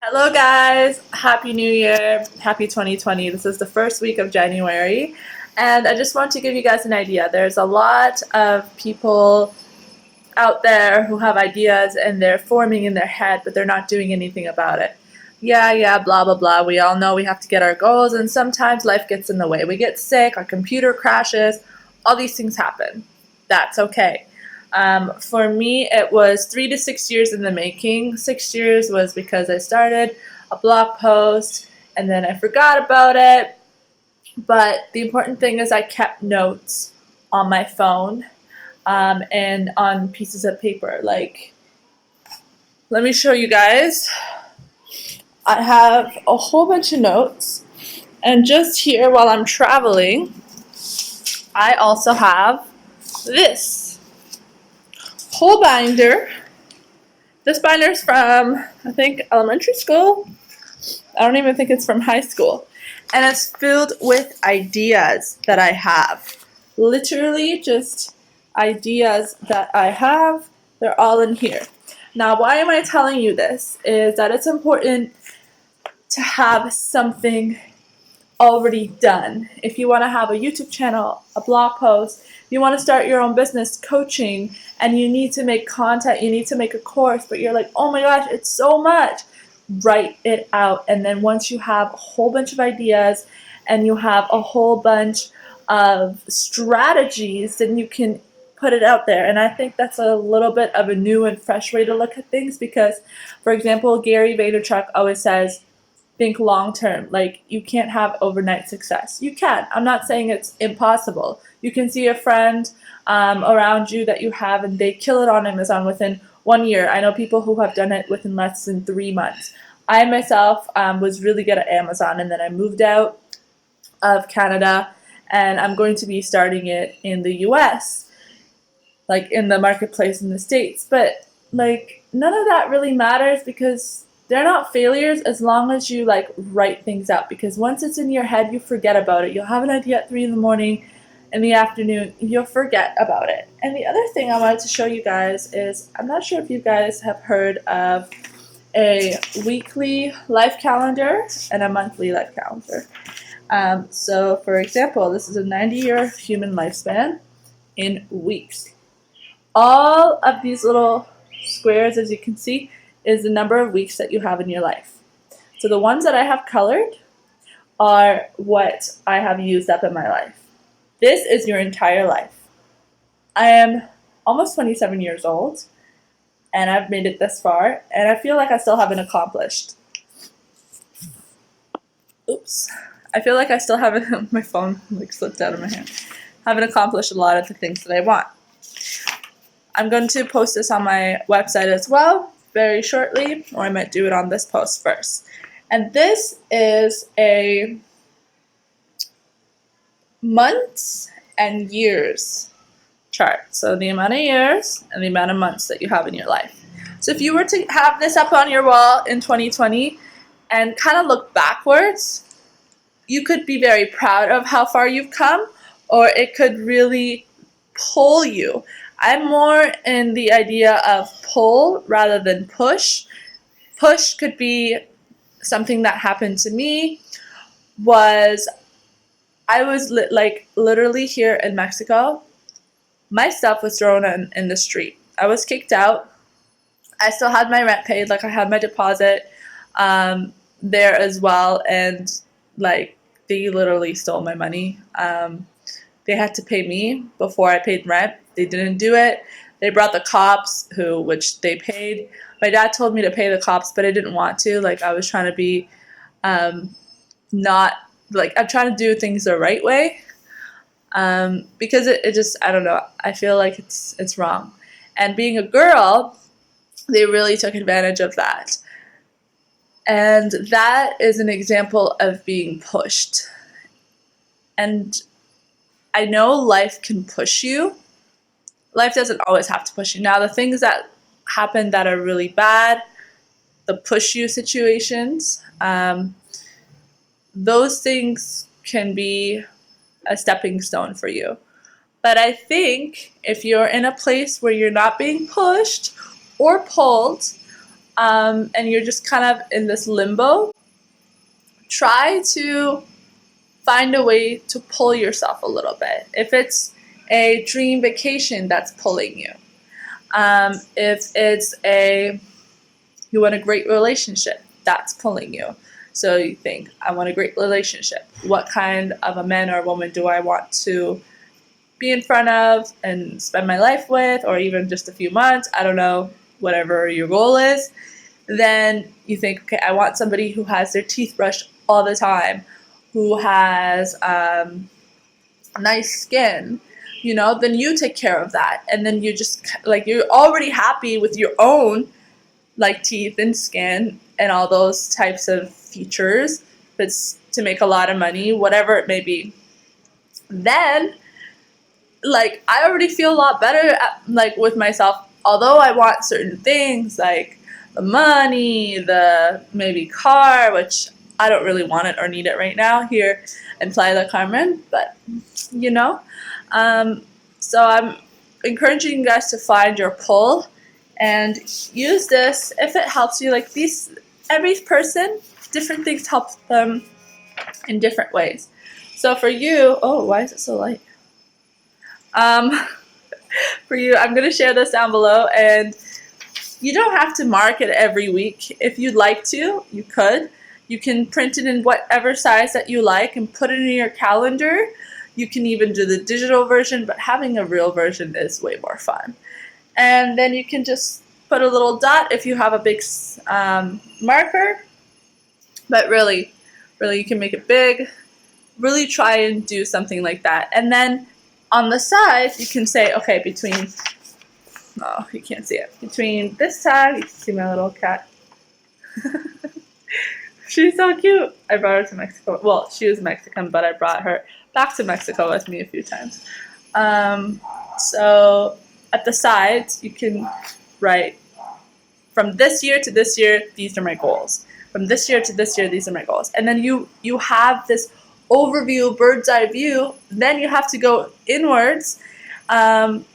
Hello, guys. Happy New Year. Happy 2020. This is the first week of January. And I just want to give you guys an idea. There's a lot of people out there who have ideas and they're forming in their head, but they're not doing anything about it. Yeah, blah, blah, blah. We all know we have to get our goals, and sometimes life gets in the way. We get sick, our computer crashes, all these things happen. That's okay. For me, it was 3 to 6 years in the making. 6 years was because I started a blog post and then I forgot about it. But the important thing is I kept notes on my phone and on pieces of paper. Like, let me show you guys. I have a whole bunch of notes. And just here while I'm traveling, I also have this whole binder. This binder is from, I think, elementary school. I don't even think it's from high school. And it's filled with ideas that I have. Literally just ideas that I have. They're all in here. Now, why am I telling you this? Is that it's important to have something already done. If you want to have a YouTube channel, a blog post, you want to start your own business coaching, and you need to make content, you need to make a course, but you're like, oh my gosh, it's so much. Write it out. And then once you have a whole bunch of ideas and you have a whole bunch of strategies, then you can put it out there. And I think that's a little bit of a new and fresh way to look at things because, for example, Gary Vaynerchuk always says, think long term. Like, you can't have overnight success. You can. I'm not saying it's impossible. You can see a friend around you that you have and they kill it on Amazon within 1 year. I know people who have done it within less than 3 months. I myself was really good at Amazon, and then I moved out of Canada, and I'm going to be starting it in the US, like in the marketplace in the States. But like, none of that really matters because they're not failures as long as you like write things out, because once it's in your head, you forget about it. You'll have an idea at 3 in the morning, in the afternoon, you'll forget about it. And the other thing I wanted to show you guys is, I'm not sure if you guys have heard of a weekly life calendar and a monthly life calendar. So for example, this is a 90-year human lifespan in weeks. All of these little squares, as you can see, is the number of weeks that you have in your life. So the ones that I have colored are what I have used up in my life. This is your entire life. I am almost 27 years old, and I've made it this far, and I feel like I still haven't accomplished. Oops. I feel like I still haven't, my phone like slipped out of my hand. Haven't accomplished a lot of the things that I want. I'm going to post this on my website as well very shortly, or I might do it on this post first. And this is a months and years chart. So the amount of years and the amount of months that you have in your life. So if you were to have this up on your wall in 2020 and kind of look backwards, you could be very proud of how far you've come, or it could really pull you. I'm more in the idea of pull rather than push. Push could be something that happened to me. I was literally here in Mexico. My stuff was thrown in the street. I was kicked out. I still had my rent paid, like I had my deposit there as well, and like they literally stole my money. They had to pay me before I paid rent. They didn't do it. They brought the cops, which they paid. My dad told me to pay the cops, but I didn't want to. Like, I was trying to be not, like, I'm trying to do things the right way. Because it just, I don't know, I feel like it's wrong. And being a girl, they really took advantage of that. And that is an example of being pushed. And I know life can push you. Life doesn't always have to push you. Now, the things that happen that are really bad, the push you situations, those things can be a stepping stone for you. But I think if you're in a place where you're not being pushed or pulled, and you're just kind of in this limbo, try to find a way to pull yourself a little bit. If it's a dream vacation that's pulling you, if it's you want a great relationship, that's pulling you. So you think, I want a great relationship. What kind of a man or a woman do I want to be in front of and spend my life with, or even just a few months? I don't know, whatever your goal is. Then you think, okay, I want somebody who has their teeth brushed all the time, who has nice skin, then you take care of that. And then you just, like, you're already happy with your own, like, teeth and skin and all those types of features. If it's to make a lot of money, whatever it may be. Then, like, I already feel a lot better like with myself, although I want certain things like the money, the maybe car, which I don't really want it or need it right now here in Playa del Carmen, but so I'm encouraging you guys to find your pull and use this if it helps you. Like, every person, different things help them in different ways. So for you, oh, why is it so light? For you, I'm going to share this down below, and you don't have to mark it every week. If you'd like to, you could. You can print it in whatever size that you like and put it in your calendar. You can even do the digital version, but having a real version is way more fun. And then you can just put a little dot if you have a big marker. But really, you can make it big. Really try and do something like that. And then on the side, you can say, okay, oh, you can't see it. Between this tag, you can see my little cat. She's so cute. I brought her to Mexico. Well, she was Mexican, but I brought her back to Mexico with me a few times. So at the sides, you can write, from this year to this year, these are my goals. From this year to this year, these are my goals. And then you have this overview, bird's eye view. Then you have to go inwards and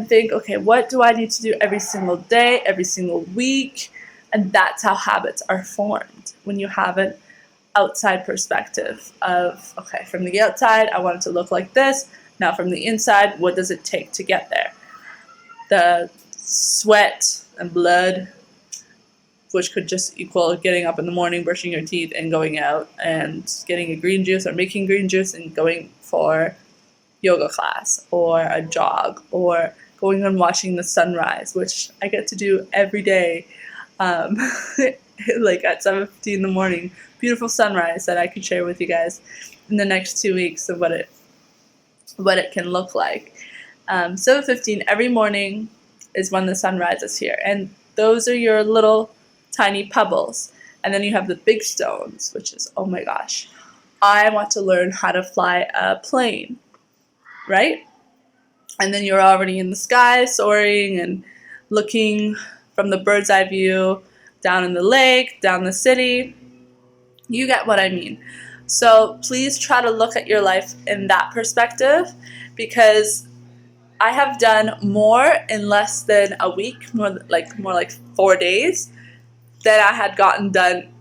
think, okay, what do I need to do every single day, every single week? And that's how habits are formed, when you have an outside perspective of, okay, from the outside, I want it to look like this. Now from the inside, what does it take to get there? The sweat and blood, which could just equal getting up in the morning, brushing your teeth, and going out and getting a green juice or making green juice and going for yoga class or a jog or going and watching the sunrise, which I get to do every day. Like at 7:50 in the morning, beautiful sunrise that I could share with you guys in the next 2 weeks of what it can look like. 7:15 every morning is when the sun rises here, and those are your little tiny pebbles. And then you have the big stones, which is, oh my gosh, I want to learn how to fly a plane, right? And then you're already in the sky soaring and looking from the bird's eye view down in the lake, down the city. You get what I mean. So please try to look at your life in that perspective, because I have done more in less than a week, more like 4 days, than I had gotten done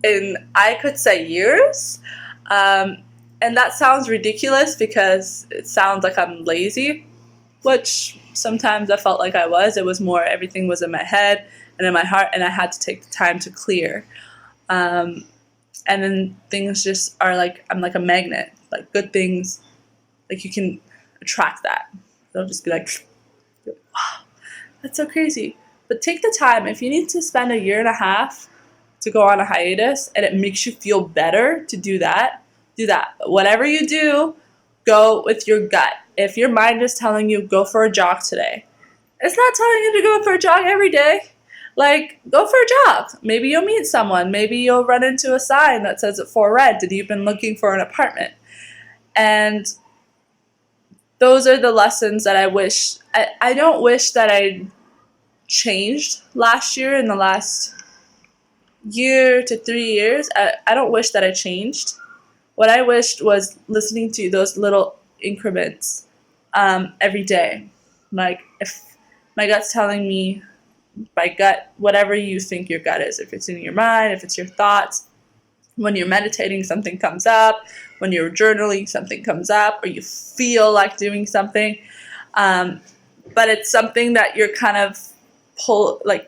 in, I could say, years. And that sounds ridiculous because it sounds like I'm lazy, which sometimes I felt like I was. It was more, everything was in my head and in my heart, and I had to take the time to clear. And then things just are like, I'm like a magnet. Like good things, like you can attract that. They'll just be like, wow, that's so crazy. But take the time. If you need to spend 1.5 years to go on a hiatus and it makes you feel better to do that, do that. But whatever you do, go with your gut. If your mind is telling you go for a jog today, it's not telling you to go for a jog every day. Like, go for a jog. Maybe you'll meet someone. Maybe you'll run into a sign that says it's for rent and you've been looking for an apartment. And those are the lessons that I wish. I don't wish that I changed last year, in the last year to 3 years. I don't wish that I changed. What I wished was listening to those little increments every day. Like, if my gut's telling me by gut, whatever you think your gut is. If it's in your mind, if it's your thoughts, when you're meditating, something comes up. When you're journaling, something comes up, or you feel like doing something. But it's something that you're kind of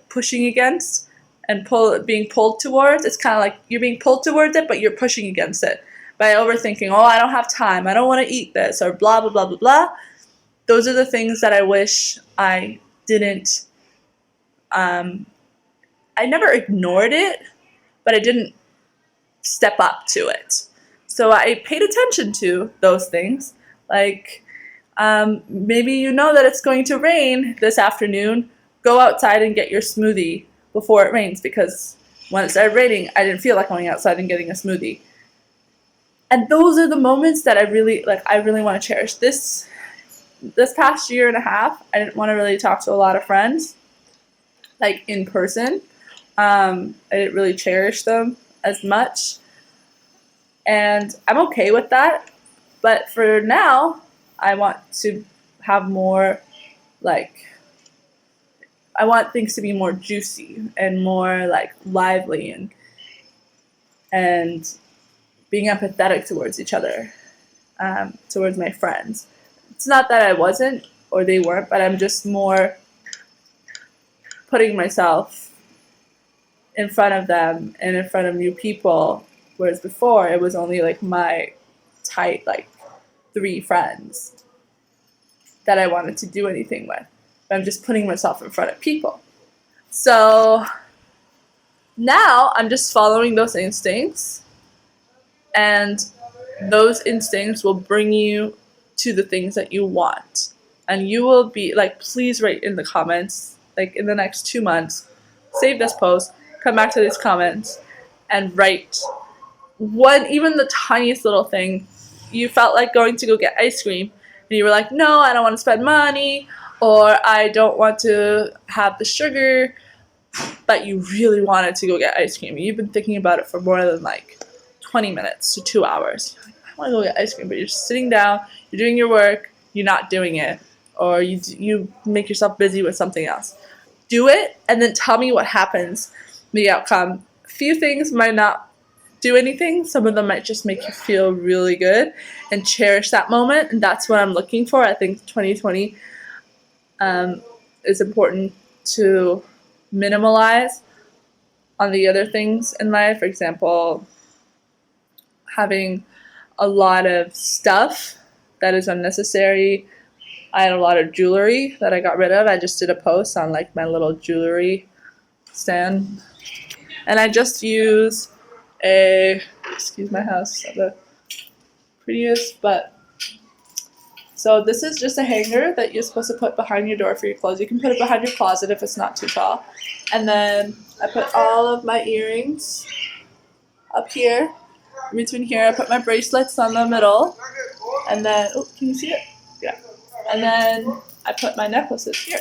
pushing against and being pulled towards. It's kind of like you're being pulled towards it, but you're pushing against it by overthinking. Oh, I don't have time. I don't want to eat this, or blah blah blah blah blah. Those are the things that I wish I didn't. I never ignored it, but I didn't step up to it. So I paid attention to those things. Like, maybe you know that it's going to rain this afternoon. Go outside and get your smoothie before it rains, because when it started raining, I didn't feel like going outside and getting a smoothie. And those are the moments that I really want to cherish. This past year and a half, I didn't want to really talk to a lot of friends, like in person. I didn't really cherish them as much. And I'm okay with that. But for now, I want to have more, I want things to be more juicy and more lively and being empathetic towards each other, towards my friends. It's not that I wasn't or they weren't, but I'm just more putting myself in front of them and in front of new people, whereas before it was only my tight 3 friends that I wanted to do anything with. But I'm just putting myself in front of people. So now I'm just following those instincts, and those instincts will bring you to the things that you want. And you will be please write in the comments, in the next 2 months, save this post, come back to these comments, and write even the tiniest little thing. You felt like going to go get ice cream, and you were like, no, I don't want to spend money, or I don't want to have the sugar, but you really wanted to go get ice cream. You've been thinking about it for more than 20 minutes to 2 hours. You're like, I want to go get ice cream, but you're just sitting down, you're doing your work, you're not doing it, or you make yourself busy with something else. Do it, and then tell me what happens, the outcome. A few things might not do anything. Some of them might just make you feel really good and cherish that moment, and that's what I'm looking for. I think 2020 is important to minimalize on the other things in life. For example, having a lot of stuff that is unnecessary. I had a lot of jewelry that I got rid of. I just did a post on my little jewelry stand, and I just use excuse my house, not the prettiest, but so this is just a hanger that you're supposed to put behind your door for your clothes. You can put it behind your closet if it's not too tall. And then I put all of my earrings up here, in between here. I put my bracelets on the middle, and then, oh, can you see it? Yeah. And then I put my necklaces here.